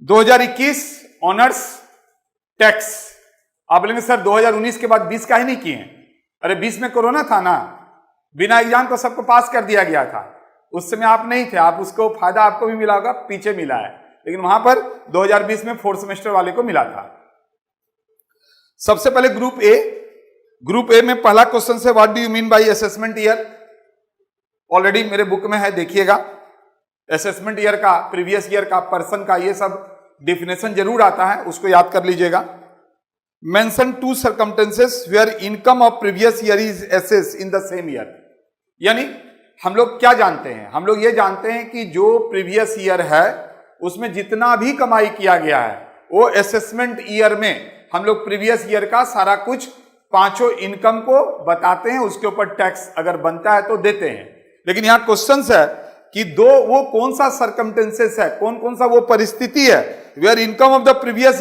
2021 honours tax. आप बोलेंगे sir 2019 के बाद 20 का ही नहीं किए हैं। अरे 20 में कोरोना था ना, बिना एग्जाम को सबको पास कर दिया गया था। उस समय आप नहीं थे, आप उसको फायदा आपको भी मिला होगा, पीछे मिला है, लेकिन वहां पर 2020 में 4th सेमेस्टर वाले को मिला था। सबसे पहले ग्रुप ए में पहला क्वेश्चन से what do you mean by assessment year. Already मेरे बुक में है, देखिएगा। असेसमेंट ईयर का, प्रीवियस ईयर का, पर्सन का, ये सब डिफिनेशन जरूर आता है, उसको याद कर लीजिएगा। Mention 2 circumstances where income of previous year is assessed in the same year. यानी हम लोग क्या जानते हैं, हम लोग ये जानते हैं कि जो प्रीवियस ईयर है उसमें जितना भी कमाई किया गया है वो असेसमेंट ईयर में हम लोग प्रीवियस ईयर का सारा कुछ पांचों इनकम को बताते हैं, उसके ऊपर टैक्स अगर बनता है तो देते हैं। लेकिन यहां क्वेश्चन है कि वो कौन सा सर्कमस्टेंसेस है, कौन कौन सा वो परिस्थिति है where income of the previous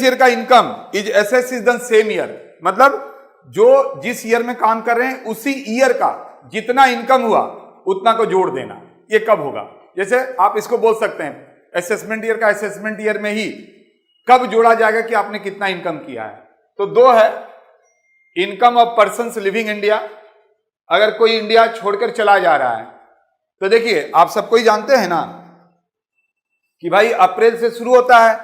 year का income is assessed in the same year. मतलब जो जिस ईयर में काम कर रहे हैं उसी ईयर का जितना इनकम हुआ उतना को जोड़ देना। ये कब होगा, जैसे आप इसको बोल सकते हैं असेसमेंट ईयर का असेसमेंट ईयर में ही कब जोड़ा जाएगा कि आपने कितना इनकम किया है। तो 2 है income of persons living India. अगर कोई इंडिया छोड़कर चला जा रहा है तो देखिए आप सबको ही जानते हैं ना कि भाई अप्रैल से शुरू होता है।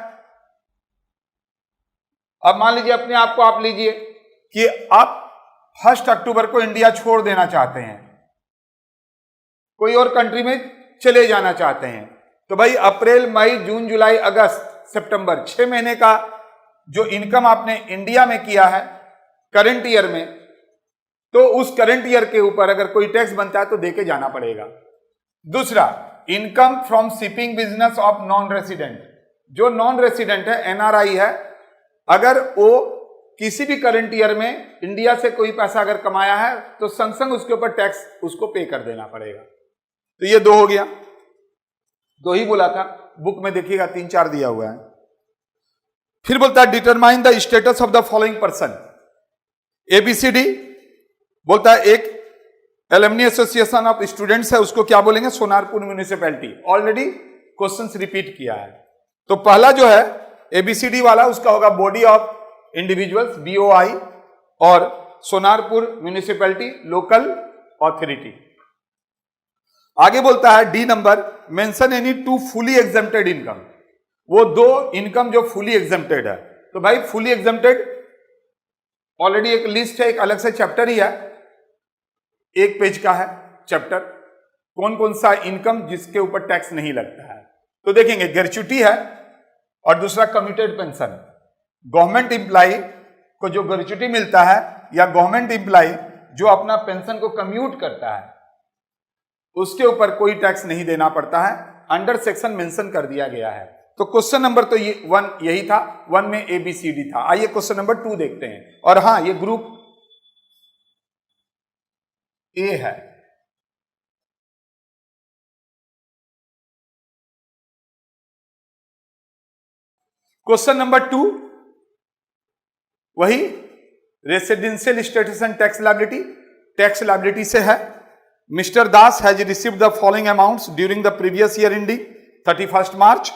अब मान लीजिए अपने आप को आप लीजिए कि आप 1 अक्टूबर को इंडिया छोड़ देना चाहते हैं, कोई और कंट्री में चले जाना चाहते हैं, तो भाई अप्रैल, मई, जून, जुलाई, अगस्त, सितंबर 6 महीने का जो इनकम आपने इंडिया में किया है करंट ईयर में, तो उस करंट ईयर के ऊपर अगर कोई टैक्स बनता है तो देके जाना पड़ेगा। दूसरा, income from shipping business of non resident. जो नॉन रेसिडेंट है, एनआरआई है, अगर वो किसी भी करंट ईयर में इंडिया से कोई पैसा अगर कमाया है तो संग संग उसके ऊपर टैक्स उसको पे कर देना पड़ेगा। तो ये 2 हो गया, 2 ही बोला था, बुक में देखिएगा 3-4 दिया हुआ है। फिर बोलता है determine the status of the following person. ABCD बोलता है एक एलुमनी एसोसिएशन ऑफ स्टूडेंट्स है, उसको क्या बोलेंगे, Sonarpur municipality. Already questions repeat किया है। तो पहला जो है ABCD वाला उसका होगा बॉडी ऑफ इंडिविजुअल्स BOI और सोनारपुर म्यूनिसिपैलिटी लोकल अथॉरिटी। आगे बोलता है D number, mention any 2 fully exempted income. वो 2 इनकम जो फुली एग्जेम्प्टेड है। तो भाई फुली एग्जेम्प्टेड ऑलरेडी एक लिस्ट है, एक अलग से चैप्टर ही है, 1 पेज का है चैप्टर, कौन कौन सा इनकम जिसके ऊपर टैक्स नहीं लगता है। तो देखेंगे ग्रेच्युटी है और दूसरा कम्यूटेड पेंशन। गवर्नमेंट एम्प्लॉय को जो ग्रेच्युटी मिलता है या गवर्नमेंट एम्प्लॉय जो अपना पेंशन को कम्यूट करता है उसके ऊपर कोई टैक्स नहीं देना पड़ता है, अंडर सेक्शन मेंशन कर दिया गया है। तो क्वेश्चन नंबर तो ये 1 यही था, 1 में ABCD था। आइए क्वेश्चन नंबर 2 देखते हैं। और हां, ये ग्रुप A है। क्वेश्चन नंबर 2 वही residential status and tax liability. Tax liability से है, mister Das has received the following amounts during the previous year ending 31 March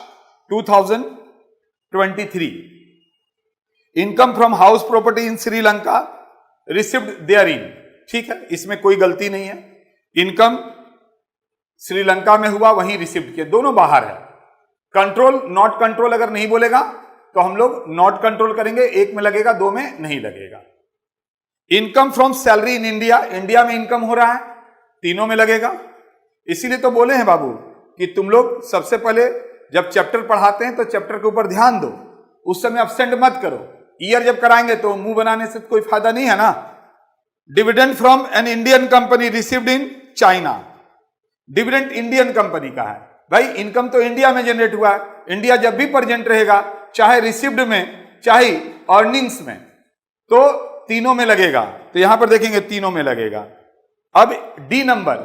2023। Income from house property in Sri Lanka received therein. ठीक है, इसमें कोई गलती नहीं है। इनकम श्रीलंका में हुआ, वहीं रिसीव्ड किया, दोनों बाहर है। कंट्रोल नॉट कंट्रोल अगर नहीं बोलेगा तो हम लोग नॉट कंट्रोल करेंगे, 1 में लगेगा, 2 में नहीं लगेगा। Income from salary in India, India में इनकम हो रहा है, तीनों में लगेगा। इसीलिए तो बोले हैं बाबू कि तुम लोग सबसे पहले जब चैप्टर पढ़ाते हैं तो चैप्टर के ऊपर ध्यान दो, उस समय अब्सेंट मत करो। ईयर जब कराएंगे तो मुंह बनाने से कोई फायदा नहीं है ना। Dividend from an Indian company received in China. Dividend Indian company का है, भाई इनकम तो इंडिया में जनरेट हुआ है, इंडिया जब भी प्रेजेंट रहेगा, चाहे रिसीव्ड में चाहे अर्निंग्स में, तो तीनों में लगेगा। तो यहां पर देखेंगे तीनों में लगेगा। अब D नंबर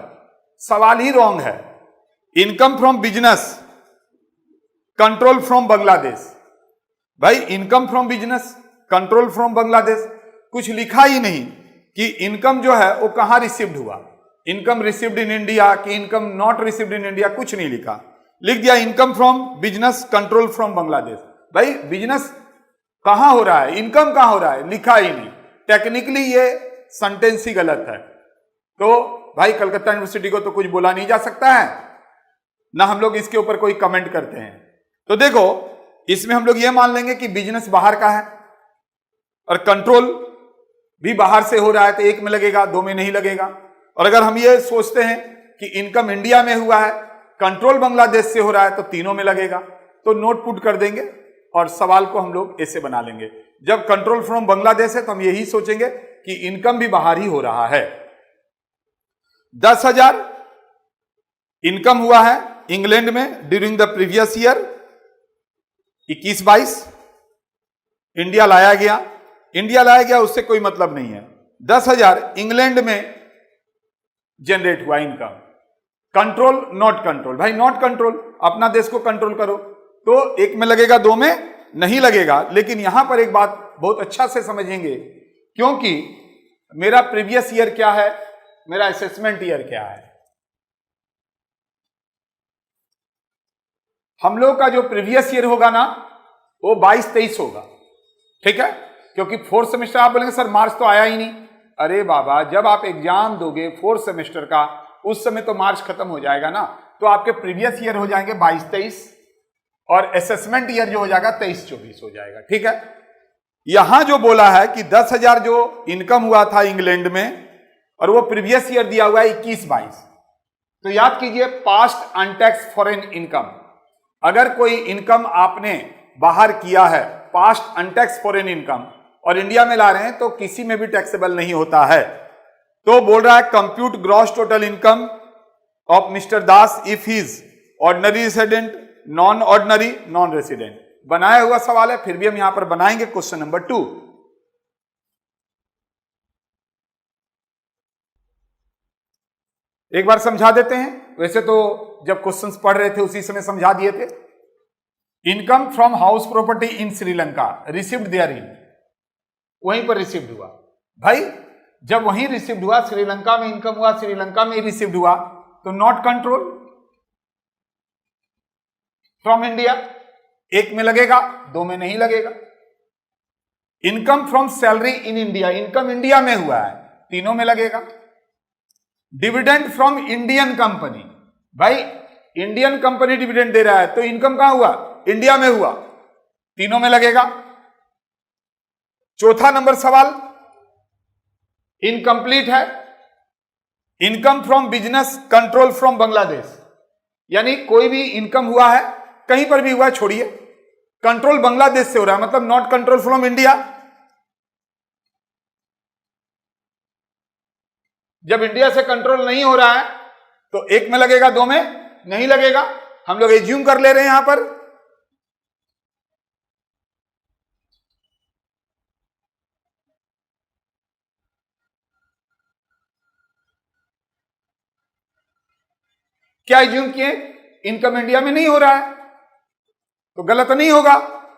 सवाल ही रॉन्ग है। Income from business control from Bangladesh. भाई income from business control from Bangladesh, कुछ लिखा ही नहीं कि इनकम जो है वो कहां रिसीव्ड हुआ, इनकम रिसीव्ड इन इंडिया कि income not received in India, कुछ नहीं लिखा। लिख दिया income from business control from Bangladesh. भाई बिजनेस कहां हो रहा है, इनकम कहां हो रहा है, लिखा ही नहीं। टेक्निकली ये सेंटेंस ही गलत है। तो भाई कलकत्ता यूनिवर्सिटी को तो कुछ बोला नहीं जा सकता है ना, हम लोग इसके ऊपर कोई कमेंट करते हैं। तो देखो इसमें हम लोग ये मान लेंगे कि बिजनेस बाहर का है और कंट्रोल भी बाहर से हो रहा है, तो एक में लगेगा, दो में नहीं लगेगा। और अगर हम ये सोचते हैं कि इनकम इंडिया में हुआ है, कंट्रोल बांग्लादेश से हो रहा है, तो तीनों में लगेगा। तो नोट पुट कर देंगे और सवाल को हम लोग ऐसे बना लेंगे। जब कंट्रोल फ्रॉम बांग्लादेश है तो हम यही सोचेंगे कि इनकम भी बाहर ही हो रहा है। 10,000 इनकम हुआ है इंग्लैंड में during the previous year 21-22। India लाया गया, उससे कोई मतलब नहीं है। 10,000 इंग्लैंड में जनरेट हुआ इनकम। कंट्रोल नॉट कंट्रोल, भाई नॉट कंट्रोल, अपना देश को कंट्रोल करो, तो एक में लगेगा, दो में नहीं लगेगा। लेकिन यहां पर एक बात बहुत अच्छा से समझेंगे, क्योंकि मेरा प्रीवियस ईयर क्या है, मेरा असेसमेंट ईयर क्या है। हम लोग का जो प्रीवियस ईयर होगा ना वो 22-23 होगा, ठीक है। क्योंकि फोर्थ सेमेस्टर आप बोलेंगे सर मार्च तो आया ही नहीं। अरे बाबा, जब आप एग्जाम दोगे फोर्थ सेमेस्टर का उस समय तो मार्च खत्म हो जाएगा ना, तो आपके प्रीवियस ईयर हो जाएंगे 22-23 और असेसमेंट ईयर जो हो जाएगा 23-24 हो जाएगा, ठीक है। यहां जो बोला है कि 10,000 जो इनकम हुआ था इंग्लैंड में और वो प्रीवियस ईयर दिया हुआ है 21-22, तो याद कीजिए पास्ट अनटैक्स फॉरेन इनकम। अगर कोई इनकम आपने बाहर किया है, पास्ट अनटैक्स फॉरेन इनकम, और इंडिया में ला रहे हैं, तो किसी में भी टैक्सेबल नहीं होता है। तो बोल रहा है compute gross total income of mister Das if his ordinary resident, non ordinary, non resident. बनाया हुआ सवाल है, फिर भी हम यहां पर बनाएंगे क्वेश्चन नंबर 2। एक बार समझा देते हैं, वैसे तो जब क्वेश्चंस पढ़ रहे थे उसी समय समझा दिए थे। Income from house property in Sri Lanka received there in, वहीं पर रिसीव्ड हुआ। भाई जब वहीं रिसीव्ड हुआ, श्रीलंका में इनकम हुआ, श्रीलंका में रिसीव्ड हुआ, तो नॉट कंट्रोल फ्रॉम इंडिया, एक में लगेगा, दो में नहीं लगेगा। Income from salary in India, income India में हुआ है, तीनों में लगेगा। डिविडेंड फ्रॉम इंडियन कंपनी, भाई इंडियन कंपनी डिविडेंड दे रहा है, तो इनकम कहां हुआ, इंडिया में हुआ, तीनों में लगेगा। चौथा नंबर सवाल इनकम्प्लीट है। Income from business control from Bangladesh, यानी कोई भी इनकम हुआ है, कहीं पर भी हुआ है, छोड़िए, कंट्रोल बांग्लादेश से हो रहा है, मतलब नॉट कंट्रोल फ्रॉम इंडिया। जब इंडिया से कंट्रोल नहीं हो रहा है तो एक में लगेगा, दो में नहीं लगेगा। हम लोग एज्यूम कर ले रहे हैं यहां पर। क्या एज्यूम किए, इनकम इंडिया में नहीं हो रहा है, तो गलत नहीं होगा।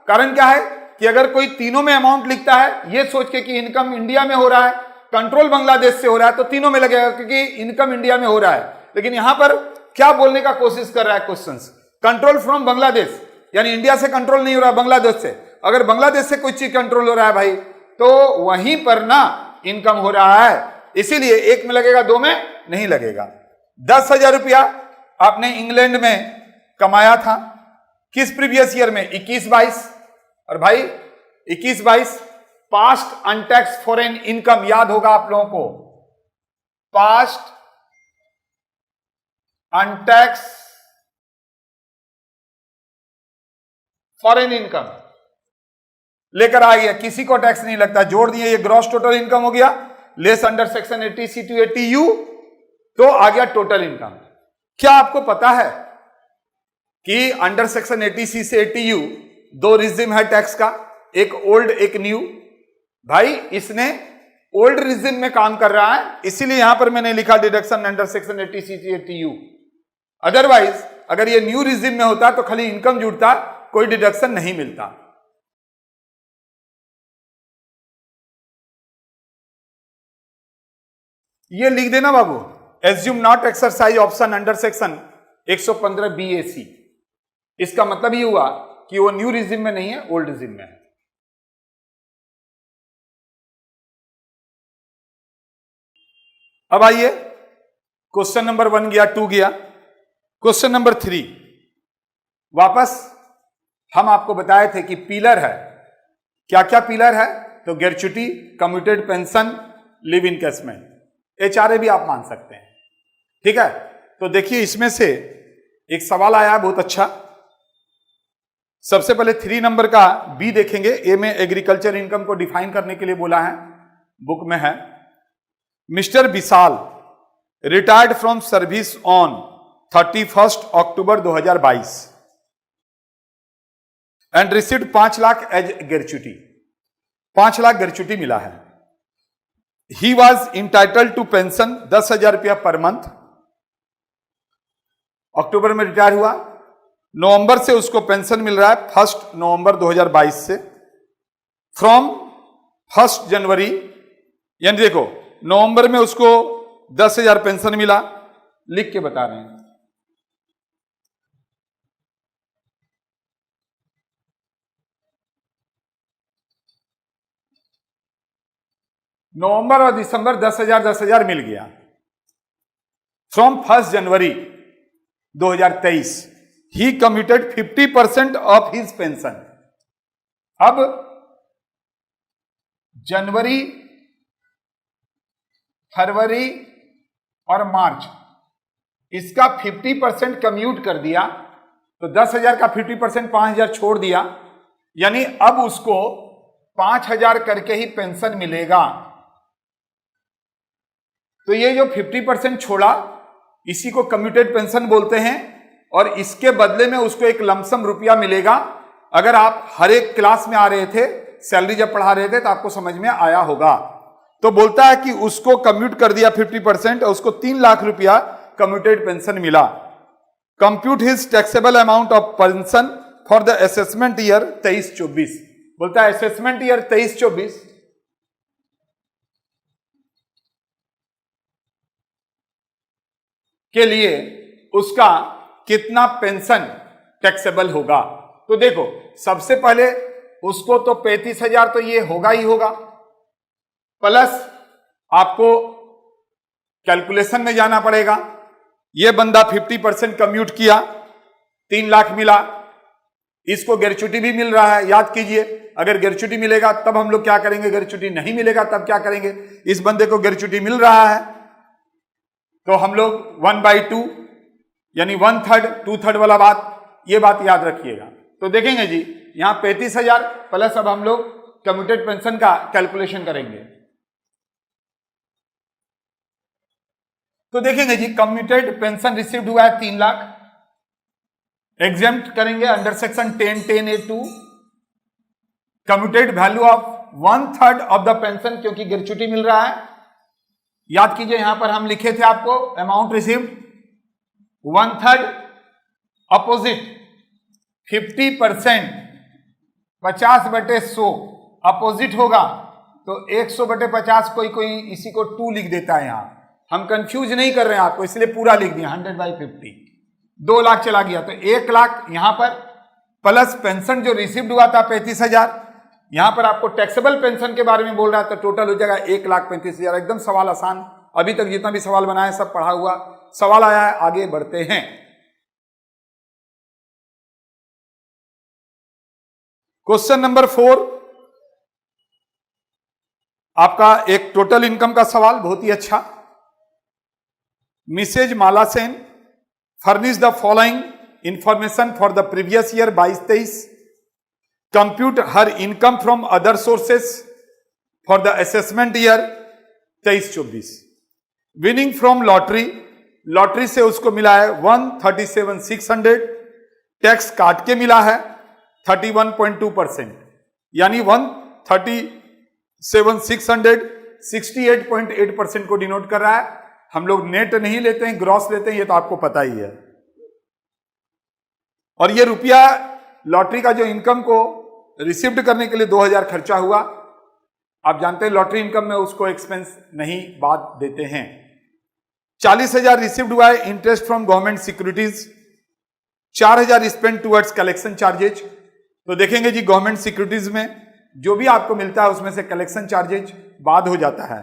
कारण क्या है कि अगर कोई तीनों में अमाउंट लिखता है ये सोच के कि इनकम इंडिया में हो रहा है, कंट्रोल बांग्लादेश से हो रहा है, तो तीनों में लगेगा क्योंकि इनकम इंडिया में हो रहा है। लेकिन यहां पर क्या बोलने का कोशिश कर रहा है क्वेश्चंस, कंट्रोल फ्रॉम बांग्लादेश, यानी इंडिया से कंट्रोल नहीं हो रहा, बांग्लादेश से। अगर बांग्लादेश से कोई चीज कंट्रोल हो रहा है भाई, तो वहीं पर ना इनकम हो रहा है, इसीलिए एक में लगेगा, दो में नहीं लगेगा। 10,000 रुपया आपने इंग्लैंड में कमाया था, किस प्रीवियस ईयर में, 21-22। और भाई 21-22 पास्ट अनटैक्स फॉरेन इनकम, याद होगा आप लोगों को, पास्ट अनटैक्स फॉरेन इनकम लेकर आ गया, किसी को टैक्स नहीं लगता, जोड़ दिए, ये ग्रॉस टोटल इनकम हो गया, less under section 80C to 80U, तो आ गया टोटल इनकम। क्या आपको पता है कि अंडर सेक्शन 80C से 80U दो रिजिम है टैक्स का, एक ओल्ड एक न्यू। भाई इसने ओल्ड रिजिम में काम कर रहा है, इसीलिए यहां पर मैंने लिखा deduction under section 80C to 80U। Otherwise अगर ये न्यू रिजिम में होता तो खाली इनकम जुड़ता, कोई डिडक्शन नहीं मिलता। ये लिख देना बाबू, assume not exercise option under section 115 BAC, इसका मतलब ये हुआ कि वो न्यू रिजिम में नहीं है, ओल्ड रिजिम में है। अब आइए, क्वेश्चन नंबर 1 गया, 2 गया, क्वेश्चन नंबर 3। वापस हम आपको बताए थे कि पिलर है, क्या क्या पिलर है, तो gratuity, commuted pension, live encasement, HRA भी आप मान सकते हैं। ठीक है, तो देखिए इसमें से एक सवाल आया बहुत अच्छा। सबसे पहले 3 नंबर का बी देखेंगे। ए में एग्रीकल्चर इनकम को डिफाइन करने के लिए बोला है, बुक में है। Mister Vishal retired from service on 31 October 2022 and received 5 lakh as gratuity. 5 lakh gratuity मिला है। He was entitled to pension 10,000 रुपया पर मंथ। अक्टूबर में रिटायर हुआ, नवंबर से उसको पेंशन मिल रहा है 1 नवंबर 2022 से, फ्रॉम 1 जनवरी, यानी देखो नवंबर में उसको 10,000 पेंशन मिला, लिख के बता रहे हैं। नवंबर और दिसंबर 10,000 मिल गया। From 1 January 2023 he committed 50% of his pension. अब जनवरी, फरवरी और मार्च इसका 50% कम्यूट कर दिया, तो 10,000 का 50% 5,000 छोड़ दिया, यानी अब उसको 5,000 करके ही पेंशन मिलेगा। तो ये जो 50% छोड़ा इसी को कम्यूटेड पेंशन बोलते हैं, और इसके बदले में उसको एक लमसम रुपया मिलेगा। अगर आप हर एक क्लास में आ रहे थे, सैलरी जब पढ़ा रहे थे, तो आपको समझ में आया होगा। तो बोलता है कि उसको कम्यूट कर दिया 50% और उसको 3 लाख रुपया कम्यूटेड पेंशन मिला। Compute his taxable amount of pension for the assessment year 23-24। बोलता है असेसमेंट ईयर 23-24 के लिए उसका कितना पेंशन टैक्सेबल होगा। तो देखो सबसे पहले उसको तो 35,000 तो ये होगा ही होगा, प्लस आपको कैलकुलेशन में जाना पड़ेगा। ये बंदा 50% कम्यूट किया, 3 लाख मिला, इसको ग्रेच्युटी भी मिल रहा है। याद कीजिए, अगर ग्रेच्युटी मिलेगा तब हम लोग क्या करेंगे, ग्रेच्युटी नहीं मिलेगा तब क्या करेंगे। इस बंदे को ग्रेच्युटी मिल रहा है तो हम लोग 1/2 यानी 1/3 2/3 वाला बात, ये बात याद रखिएगा। तो देखेंगे जी यहां 35,000 प्लस अब हम लोग कम्यूटेड पेंशन का कैलकुलेशन करेंगे। तो देखेंगे जी कम्यूटेड पेंशन रिसीव्ड हुआ है 3 लाख, एग्जेम्प्ट करेंगे under section 10(10)(a)(2) commuted value of 1/3 of the pension, क्योंकि ग्रेच्युटी मिल रहा है। याद कीजिए यहां पर हम लिखे थे आपको अमाउंट रिसीव्ड 1/3 अपोजिट 50% 50/100 अपोजिट होगा तो 100/50, कोई इसी को 2 लिख देता है। यहां हम कंफ्यूज नहीं कर रहे हैं आपको, इसलिए पूरा लिख दिया 100/50। 2 लाख चला गया तो 1 लाख यहां पर, प्लस पेंशन जो रिसीव्ड हुआ था 35,000, यहां पर आपको टैक्सेबल पेंशन के बारे में बोल रहा है तो टोटल हो जाएगा 1,35,000। एकदम सवाल आसान, अभी तक जितना भी सवाल बनाया सब पढ़ा हुआ सवाल आया है। आगे बढ़ते हैं। क्वेश्चन नंबर 4 आपका एक टोटल इनकम का सवाल, बहुत ही अच्छा। Mrs Mala Sen furnish the following information for the previous year 22-23, compute her income from other sources for the assessment year 23-24। Winning from lottery, lottery से उसको मिला है 137,600, टैक्स काट के मिला है 31.2%, यानी 137,600 68.8% को डिनोट कर रहा है। हम लोग नेट नहीं लेते हैं, ग्रॉस लेते हैं, ये तो आपको पता ही है। और ये रुपया लॉटरी का जो इनकम को रिसीव्ड करने के लिए 2,000 खर्चा हुआ। आप जानते हैं लॉटरी इनकम में उसको एक्सपेंस नहीं बात देते हैं। 40,000 रिसीव्ड हुआ है interest from government securities, 4,000 spend towards collection charges. तो देखेंगे जी गवर्नमेंट सिक्योरिटीज में जो भी आपको मिलता है उसमें से कलेक्शन चार्जेज बाद हो जाता है।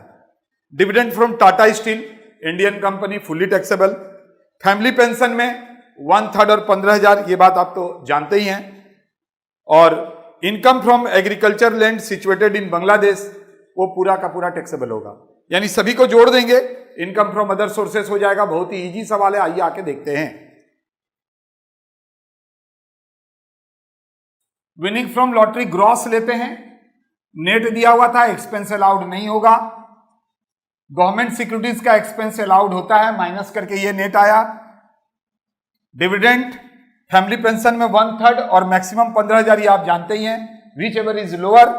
Dividend from Tata steel Indian company fully taxable. Family pension में 1/3 और 15,000, ये बात आप तो जानते ही हैं। और income from agriculture land situated in Bangladesh, वो पूरा का पूरा टैक्सेबल होगा। यानी सभी को जोड़ देंगे, इनकम फ्रॉम अदर सोर्सेस हो जाएगा। बहुत ही इजी सवाल है, आइए आके देखते हैं। विनिंग फ्रॉम लॉटरी ग्रॉस लेते हैं। नेट दिया हुआ था, एक्सपेंस अलाउड नहीं होगा। गवर्नमेंट सिक्योरिटीज का एक्सपेंस अलाउड होता है, माइनस करके ये नेट आया। डिविडेंड फैमिली पेंशन में 1/3 और मैक्सिमम 15,000, ये आप जानते ही हैं। Which ever is lower.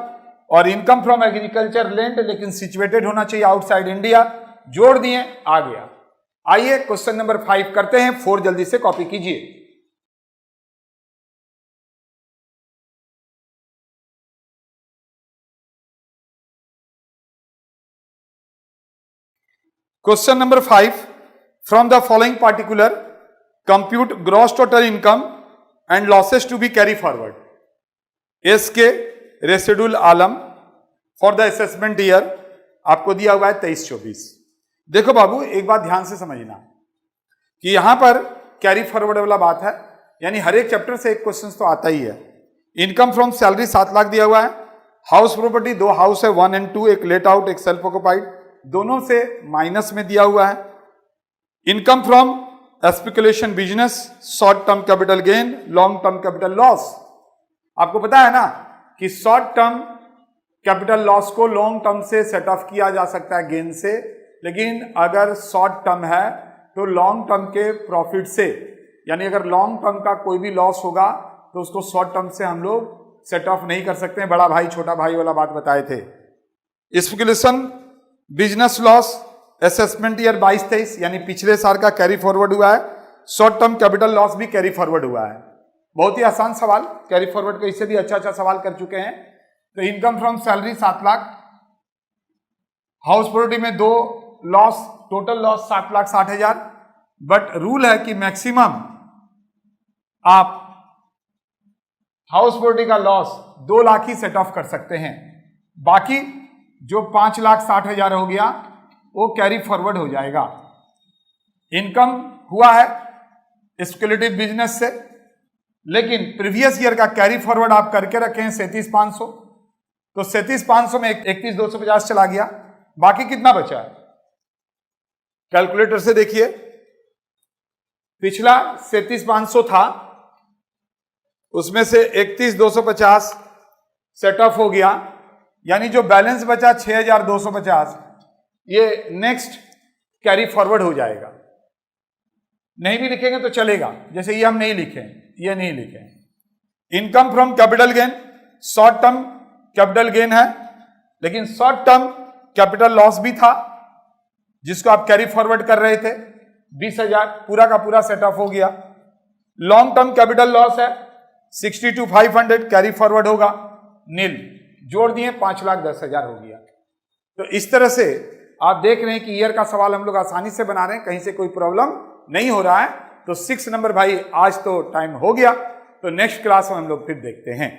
और इनकम फ्रॉम एग्रीकल्चर लैंड, लेकिन सिचुएटेड होना चाहिए आउटसाइड इंडिया, जोड़ दिए, आ गया। आइए क्वेश्चन नंबर 5 करते हैं। 4 जल्दी से कॉपी कीजिए। Question number 5, from the following particular compute gross total income and losses to be carry forward. S K residual Alam for the assessment year आपको दिया हुआ है 23-24। देखो बाबू, एक बात ध्यान से समझना कि यहां पर कैरी फॉरवर्ड वाला बात है, यानी हर एक चैप्टर से एक क्वेश्चन तो आता ही है। इनकम फ्रॉम सैलरी 7 लाख दिया हुआ है। हाउस प्रॉपर्टी 2 हाउस है, 1 and 2, एक लेट आउट एक सेल्फ ऑक्युपाइड, दोनों से माइनस में दिया हुआ है। Income from speculation business, short term capital gain, long term capital loss. आपको पता है ना कि शॉर्ट टर्म कैपिटल लॉस को लॉन्ग टर्म से सेट ऑफ किया जा सकता है गेन से, लेकिन अगर शॉर्ट टर्म है तो लॉन्ग टर्म के प्रॉफिट से, यानी अगर लॉन्ग टर्म का कोई भी लॉस होगा तो उसको शॉर्ट टर्म से हम लोग सेट ऑफ नहीं कर सकते हैं। बड़ा भाई छोटा भाई वाला बात बताए थे। Speculation business loss assessment year 22-23, यानी पिछले साल का कैरी फॉरवर्ड हुआ है। शॉर्ट टर्म कैपिटल लॉस भी कैरी फॉरवर्ड हुआ है। बहुत ही आसान सवाल, कैरी फॉरवर्ड का इससे भी अच्छा सवाल कर चुके हैं। तो income from salary 7 lakh, house property में 2 loss, total loss 7,60,000। But rule है कि मैक्सिमम आप हाउस प्रॉपर्टी का loss 2 lakh he set of कर सकते हैं। बाकी जो 5,60,000 हो गया वो कैरी फॉरवर्ड हो जाएगा। इनकम हुआ है स्पेकुलेटिव बिजनेस से, लेकिन प्रीवियस ईयर का कैरी फॉरवर्ड आप करके रखे हैं 37,500, तो 37,500 में 31,250 चला गया। बाकी कितना बचा है कैलकुलेटर से देखिए। पिछला 37,500 था, उसमें से 31,250 सेट ऑफ हो गया, यानी जो बैलेंस बचा 6,250, ये नेक्स्ट कैरी फॉरवर्ड हो जाएगा। नहीं भी लिखेंगे तो चलेगा, जैसे ये हम नहीं लिखे, ये नहीं लिखे। Income from capital gain, short term capital gain है, लेकिन शॉर्ट टर्म कैपिटल लॉस भी था जिसको आप कैरी फॉरवर्ड कर रहे थे। 20,000 पूरा का पूरा सेट ऑफ हो गया। लॉन्ग टर्म कैपिटल लॉस है 62,500, कैरी फॉरवर्ड होगा नील, जोड़ दिए 5,10,000 हो गया। तो इस तरह से आप देख रहे हैं कि ईयर का सवाल हम लोग आसानी से बना रहे हैं, कहीं से कोई प्रॉब्लम नहीं हो रहा है। तो 6 नंबर भाई आज तो टाइम हो गया, तो नेक्स्ट क्लास में हम लोग फिर देखते हैं।